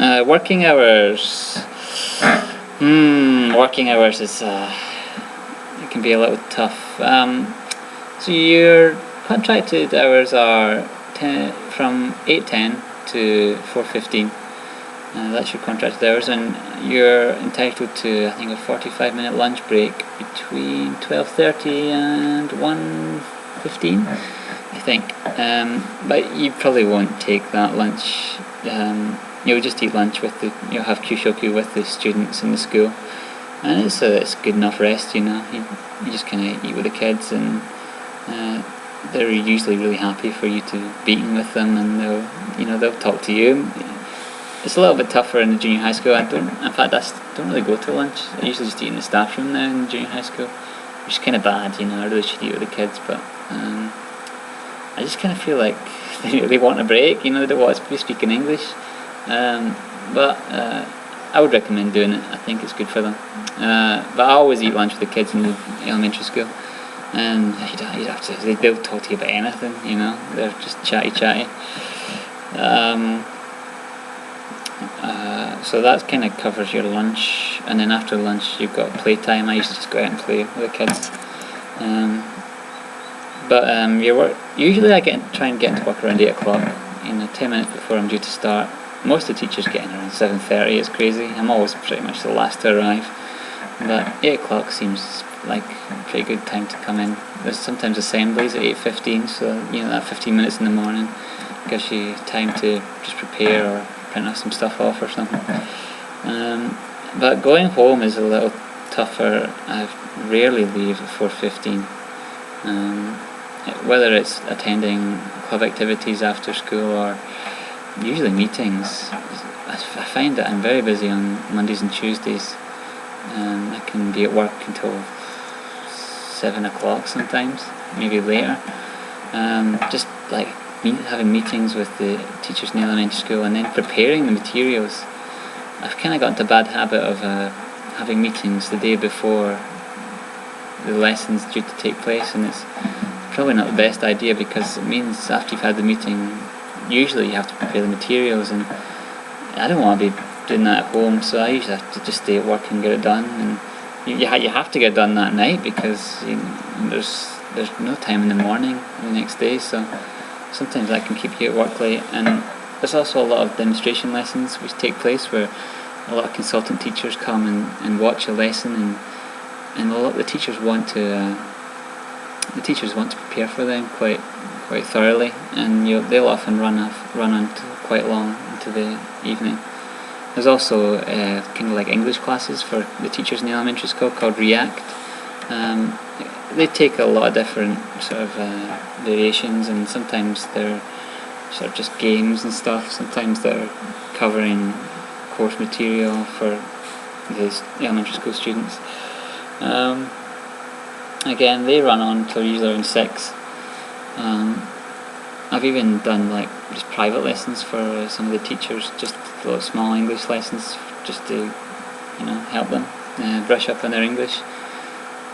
Working hours. Working hours is it can be a little tough. So your contracted hours are from 8:10 to 4:15. That's your contracted hours, and you're entitled to, I think, a 45-minute lunch break between 12:30 and 1:15, I think. But you probably won't take that lunch. You'll just eat lunch you'll have kyushoku with the students in the school, and it's good enough rest, you know. You just kind of eat with the kids, and they're usually really happy for you to be eating with them, and they'll talk to you. It's a little bit tougher in the junior high school. I don't really go to lunch. I usually just eat in the staff room now in the junior high school, which is kind of bad, you know. I really should eat with the kids, but I just kind of feel like they want a break, you know. They don't want to be speaking English. But I would recommend doing it. I think it's good for them. But I always eat lunch with the kids in the elementary school, and you have to. They'll talk to you about anything, you know. They're just chatty. So that kind of covers your lunch, and then after lunch you've got playtime. I used to just go out and play with the kids. Your work. Usually I try and get into work around 8 o'clock. 10 minutes before I'm due to start. Most of the teachers get in around 7:30. It's crazy. I'm always pretty much the last to arrive. But 8 o'clock seems like a pretty good time to come in. There's sometimes assemblies at 8:15, so that 15 minutes in the morning gives you time to just prepare or print some stuff off or something. But going home is a little tougher. I rarely leave at 4:15. Whether it's attending club activities after school or usually meetings, I find that I'm very busy on Mondays and Tuesdays. I can be at work until 7 o'clock sometimes, maybe later. Just like having meetings with the teachers in the elementary school, and then preparing the materials. I've kind of got into a bad habit of having meetings the day before the lesson's due to take place, and it's probably not the best idea, because it means after you've had the meeting, usually you have to prepare the materials, and I don't want to be doing that at home, so I usually have to just stay at work and get it done. And you have to get it done that night, because there's no time in the morning the next day, so sometimes that can keep you at work late. And there's also a lot of demonstration lessons which take place where a lot of consultant teachers come and watch a lesson, and a lot of the teachers want to prepare for them quite thoroughly, and they'll often run on quite long into the evening. There's also kind of like English classes for the teachers in the elementary school called React. They take a lot of different sort of variations, and sometimes they're sort of just games and stuff. Sometimes they're covering course material for the elementary school students. Again, they run on till usually around 6. I've even done like just private lessons for some of the teachers, just little small English lessons, just to help them brush up on their English.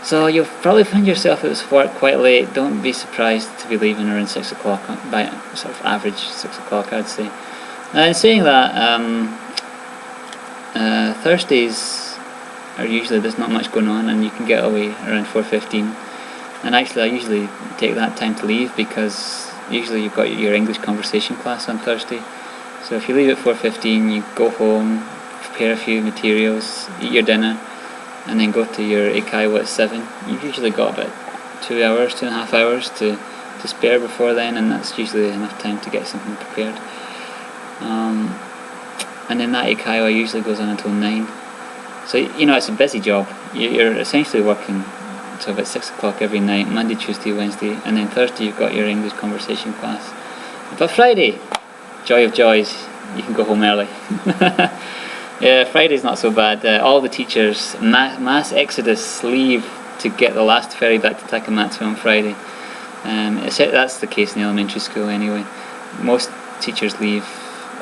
So you'll probably find yourself at work quite late. Don't be surprised to be leaving around 6 o'clock, by sort of average 6 o'clock, I'd say. And saying that, Thursdays are usually, there's not much going on, and you can get away around 4:15. And actually I usually take that time to leave, because usually you've got your English conversation class on Thursday. So if you leave at 4:15, you go home, prepare a few materials, eat your dinner, and then go to your eikaiwa at 7. You've usually got about 2.5 hours to spare before then, and that's usually enough time to get something prepared. And then that eikaiwa usually goes on until 9. So it's a busy job. You're essentially working until about 6 o'clock every night, Monday, Tuesday, Wednesday, and then Thursday you've got your English conversation class. But Friday, joy of joys, you can go home early. Yeah, Friday's not so bad. All the teachers, mass exodus, leave to get the last ferry back to Takamatsu on Friday. That's the case in the elementary school anyway. Most teachers leave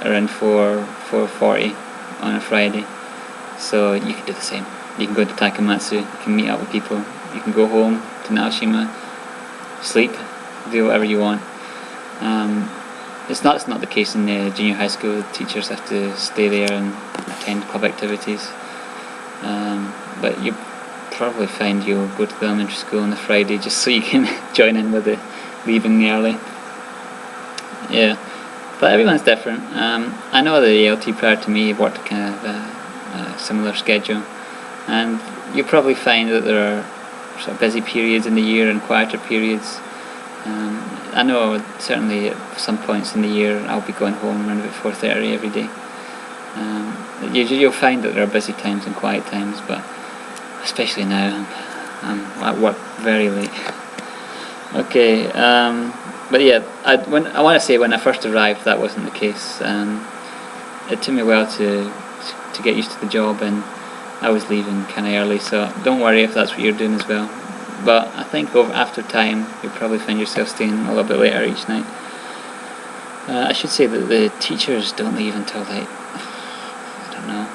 around 4:40 on a Friday. So you can do the same. You can go to Takamatsu, you can meet up with people, you can go home to Naoshima, sleep, do whatever you want. it's not the case in junior high school. Teachers have to stay there and attend club activities. But you probably find you'll go to the elementary school on the Friday just so you can join in with the leaving early. Yeah, but everyone's different. I know the ALT prior to me worked a kind of a similar schedule, and you probably find that there are sort of busy periods in the year and quieter periods. I know certainly at some points in the year I'll be going home around about 4:30 every day. You'll find that there are busy times and quiet times, but especially now I'm at work very late. Okay, but yeah, I want to say when I first arrived that wasn't the case. It took me a while to get used to the job, and I was leaving kind of early, so don't worry if that's what you're doing as well. But I think after time you'll probably find yourself staying a little bit later each night. I should say that the teachers don't leave until like, I don't know,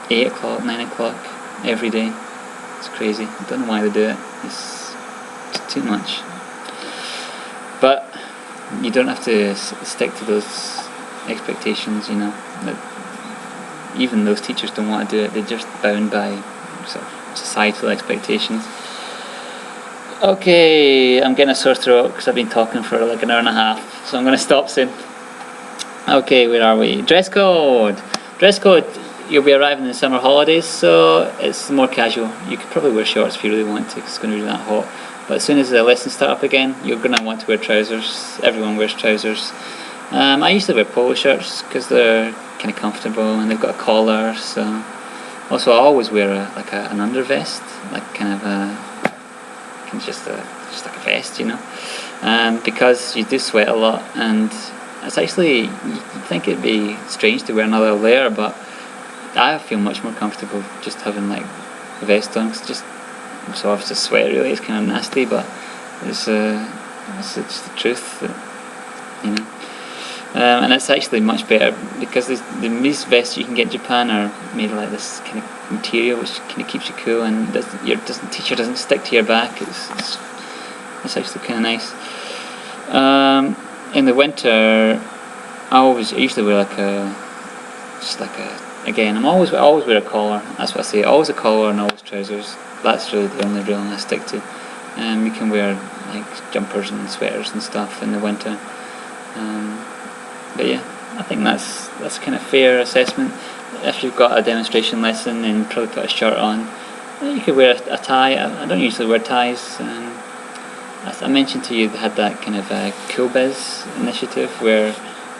8 o'clock, 9 o'clock every day. It's crazy. I don't know why they do it. It's too much. But you don't have to stick to those expectations, you know. Even those teachers don't want to do it. They're just bound by sort of societal expectations. Okay, I'm getting a sore throat because I've been talking for like an hour and a half, so I'm going to stop soon. Okay, where are we? Dress code. Dress code. You'll be arriving in the summer holidays, so it's more casual. You could probably wear shorts if you really want to, because it's going to be that hot. But as soon as the lessons start up again, you're going to want to wear trousers. Everyone wears trousers. I usually wear polo shirts because they're kind of comfortable and they've got a collar. So, also I always wear an undervest, like kind of just like a vest, you know, because you do sweat a lot, and it's actually, you think it'd be strange to wear another layer, but I feel much more comfortable just having like a vest on, cause so obviously sweat really, it's kind of nasty, but it's just the truth that, you know. And it's actually much better because these vests you can get in Japan are made of like this kind of material which kind of keeps you cool, and your teacher doesn't stick to your back. It's actually kind of nice. In the winter, I usually wear again, I always wear a collar. That's what I say. Always a collar and always trousers. That's really the only rule I stick to. You can wear like jumpers and sweaters and stuff in the winter. But yeah, I think that's kind of fair assessment. If you've got a demonstration lesson and probably put a shirt on, you could wear a tie. I don't usually wear ties. As I mentioned to you, they had that kind of Cool Biz initiative where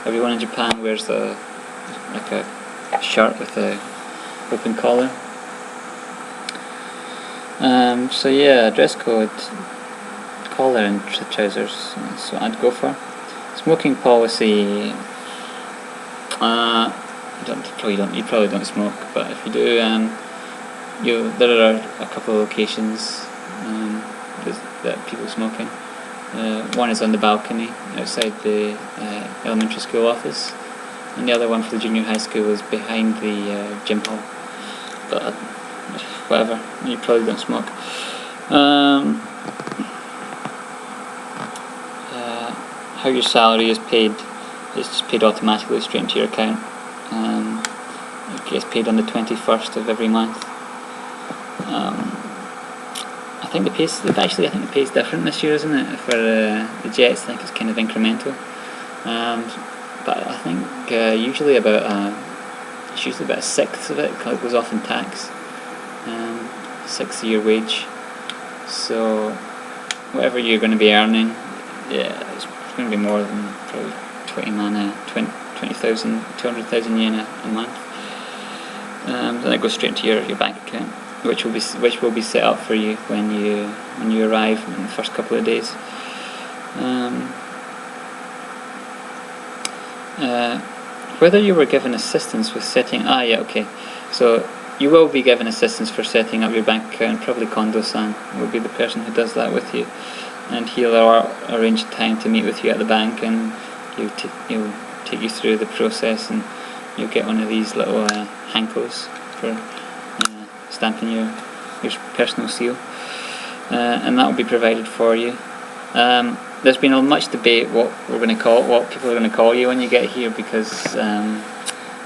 everyone in Japan wears a shirt with a open collar. So yeah, dress code, collar and trousers. That's what I'd go for. Smoking policy. You probably don't smoke, but if you do, there are a couple of locations that people smoking. One is on the balcony outside the elementary school office, and the other one for the junior high school is behind the gym hall. But whatever, you probably don't smoke. How your salary is paid, it's just paid automatically straight into your account. It gets paid on the 21st of every month. I think the pay is different this year, isn't it? For the Jets, I think it's kind of incremental. But I think usually about a sixth of it goes off in tax. 6th of your wage. So whatever you're going to be earning, yeah, it's going to be more than probably 20,000, 200,000 yen a month. Then it goes straight into your bank account, which will be set up for you when you arrive in the first couple of days. Whether you were given assistance with setting so you will be given assistance for setting up your bank account. Probably Kondo-san will be the person who does that with you, and he'll arrange time to meet with you at the bank, and he'll take you through the process, and you'll get one of these little hankos for stamping your personal seal, and that will be provided for you. there's been much debate what people are going to call you when you get here, because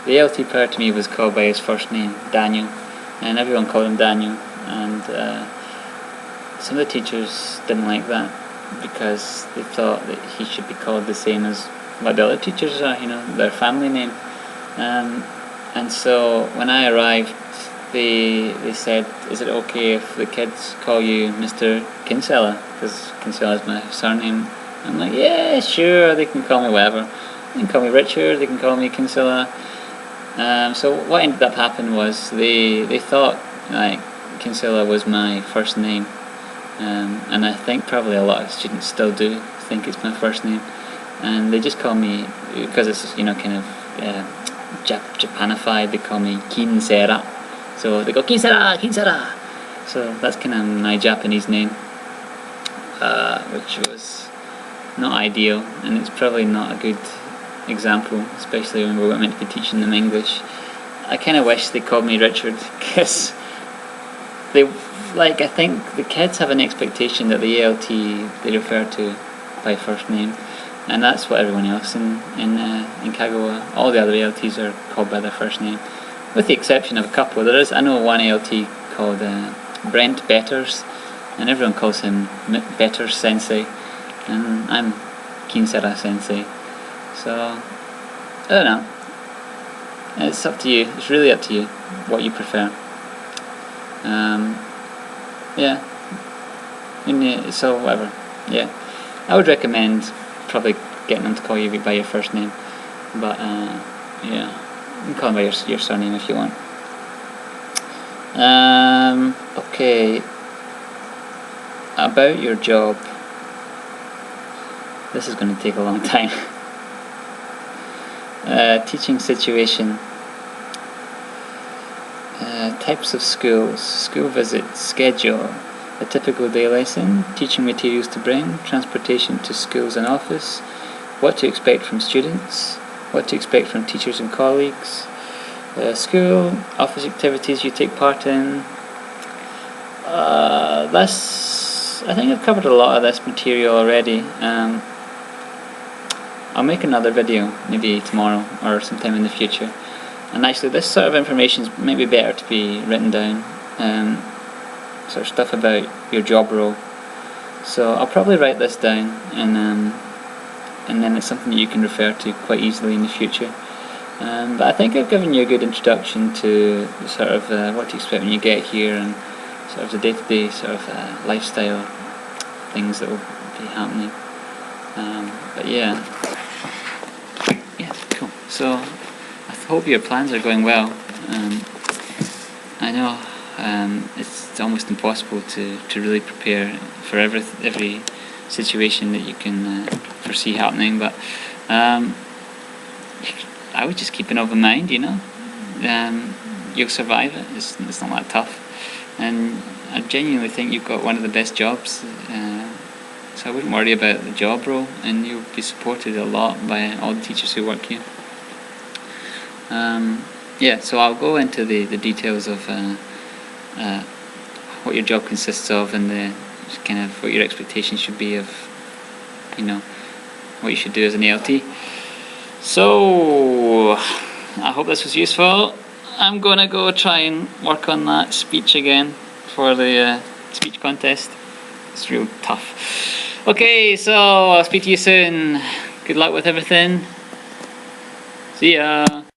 the ALT prior to me was called by his first name, Daniel, and everyone called him Daniel, and some of the teachers didn't like that because they thought that he should be called the same as what the other teachers are, their family name. And so when I arrived, they said, is it okay if the kids call you Mr. Kinsella? Because Kinsella is my surname. I'm like, yeah, sure, they can call me whatever. They can call me Richard, they can call me Kinsella. So what ended up happening was they thought like Kinsella was my first name. And I think probably a lot of students still do think it's my first name. And they just call me, because it's kind of Japanified, they call me Kinsera. So they go Kinsera, Kinsera. So that's kind of my Japanese name, which was not ideal, and it's probably not a good example, especially when we're meant to be teaching them English. I kind of wish they called me Richard, because I think the kids have an expectation that the ALT they refer to by first name, and that's what everyone else in Kagawa, all the other ALTs are called by their first name, with the exception of a couple. I know one ALT called Brent Betters, and everyone calls him Betters Sensei, and I'm Kinsera Sensei. So I don't know. It's up to you. It's really up to you what you prefer. Yeah. So whatever. Yeah. I would recommend probably getting them to call you by your first name, but yeah, you can call them by your surname if you want. Okay. About your job. This is going to take a long time. Teaching situation. Types of schools, school visits, schedule, a typical day lesson, teaching materials to bring, transportation to schools and office, what to expect from students, what to expect from teachers and colleagues, school, office activities you take part in. I think I've covered a lot of this material already. I'll make another video maybe tomorrow or sometime in the future. And actually this sort of information is maybe better to be written down, sort of stuff about your job role. So I'll probably write this down, and then it's something that you can refer to quite easily in the future. But I think I've given you a good introduction to sort of what to expect when you get here, and sort of the day-to-day sort of lifestyle things that will be happening. But yeah, cool. So I hope your plans are going well. I know it's almost impossible to really prepare for every situation that you can foresee happening, but I would just keep an open mind, you'll survive it. It's not that tough, and I genuinely think you've got one of the best jobs, so I wouldn't worry about the job role, and you'll be supported a lot by all the teachers who work here. So I'll go into the details of what your job consists of, and the kind of what your expectations should be of, what you should do as an ALT. So I hope this was useful. I'm gonna go try and work on that speech again for the speech contest. It's real tough. Okay, so I'll speak to you soon. Good luck with everything. See ya.